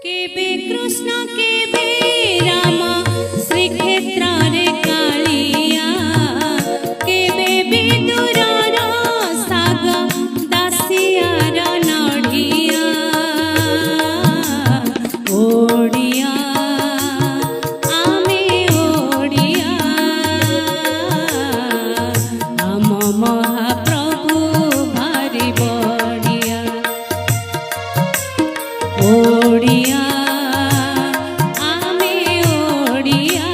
केबे कृष्ण केबे राम श्रीक्षेत्र रे कालिया केबे विदुरर साग दासियार नढ़िया ओडिया आमे ओडिया आम महाप्रभु भारी बड़िया ओडिया आमे ओडिया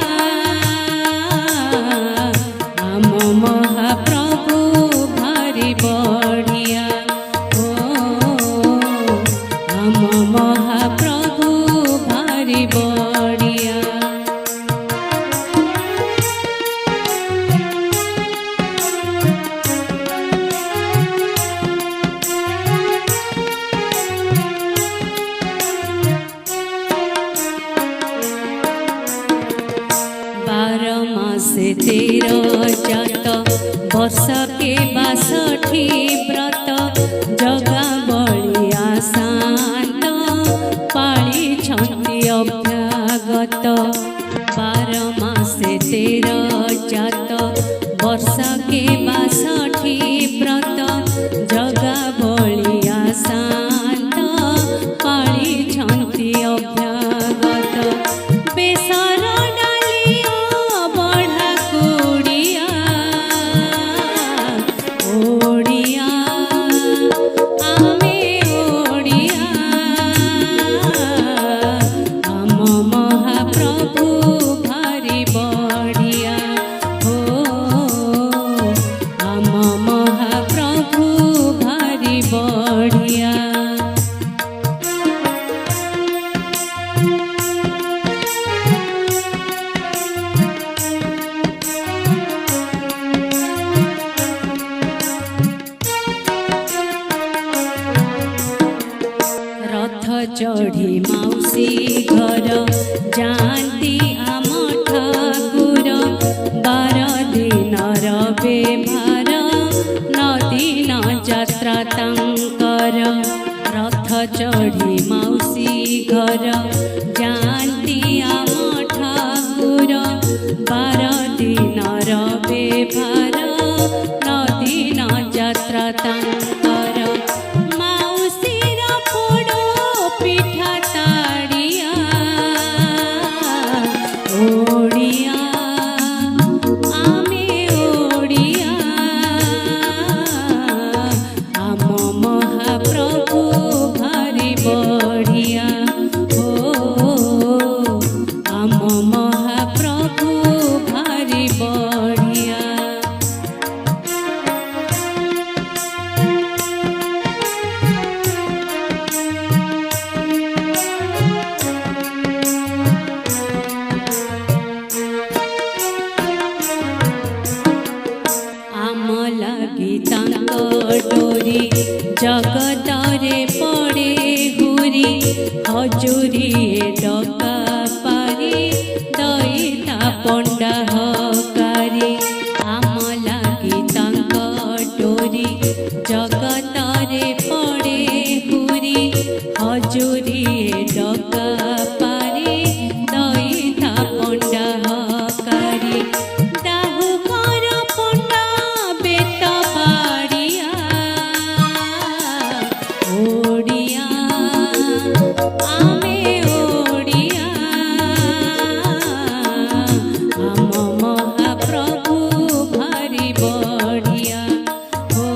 आम महाप्रभु भारी बड़िया ओ आम महाप्रभु भारी बड़िया बारह मासे 13 जात वर्ष के 62 व्रत जगा बलिया शांत पाली छंती अभ्यागत 12 मासे 13 जात वर्ष के 62 व्रत जगा बलिया शांत पाली छंती अभ्यागत बेसर ओडिया आमे ओडिया आम महाप्रभु भारी बड़िया हो आम महाप्रभु भारी बड़िया रथ चढ़ी माउसी घर जानती आम ठाकुर 12 दिन बेभार 9 दिन यात्रा तांकर रथ चढ़ी माउसी घर जानती आम ठाकुर 12 दिन बेभार 9 दिन यात्रा तांकर पिठा ताड़िया ओडिया आमे ओडिया आम महाप्रभु भारी बड़िया हो आम महाप्रभु भारी बड़िया लगी तांक डोरी जगत रे पड़े हुरी हजूरी डका पारी दैता पंडा हकारी आम लगी तांक डोरी जगत रे पड़े हुरी हजूरी डका पारी दैता पंडा हकारी ओडिया आमे ओडिया आम महाप्रभु भारी बड़िया हो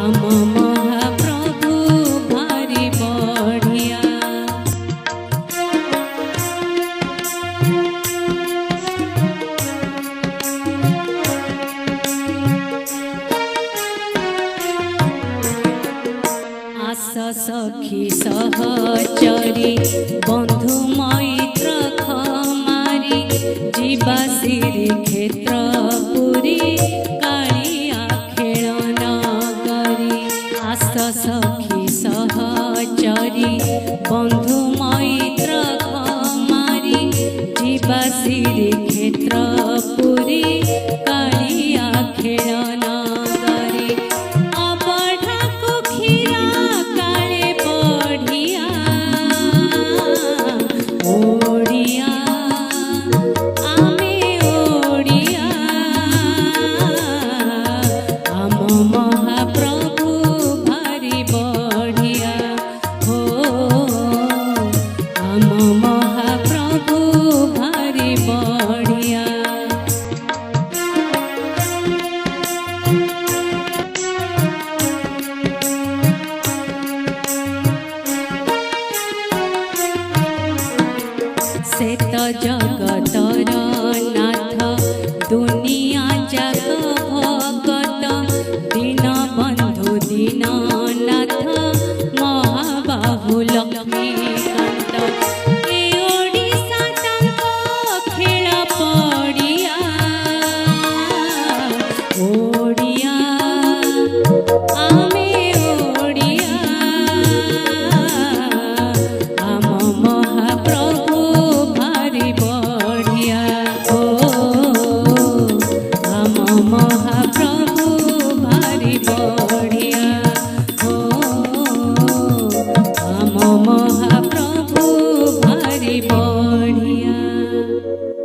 आम महाप्रभु भारी बड़िया सखी सहचरी बंधु मैत्र खमारी जीवा श्रीक्षेत्र पुरी कालिया खेलन करी आस सखी सहचरी बंधु मैत्र खमारी जीवा श्रीक्षेत्र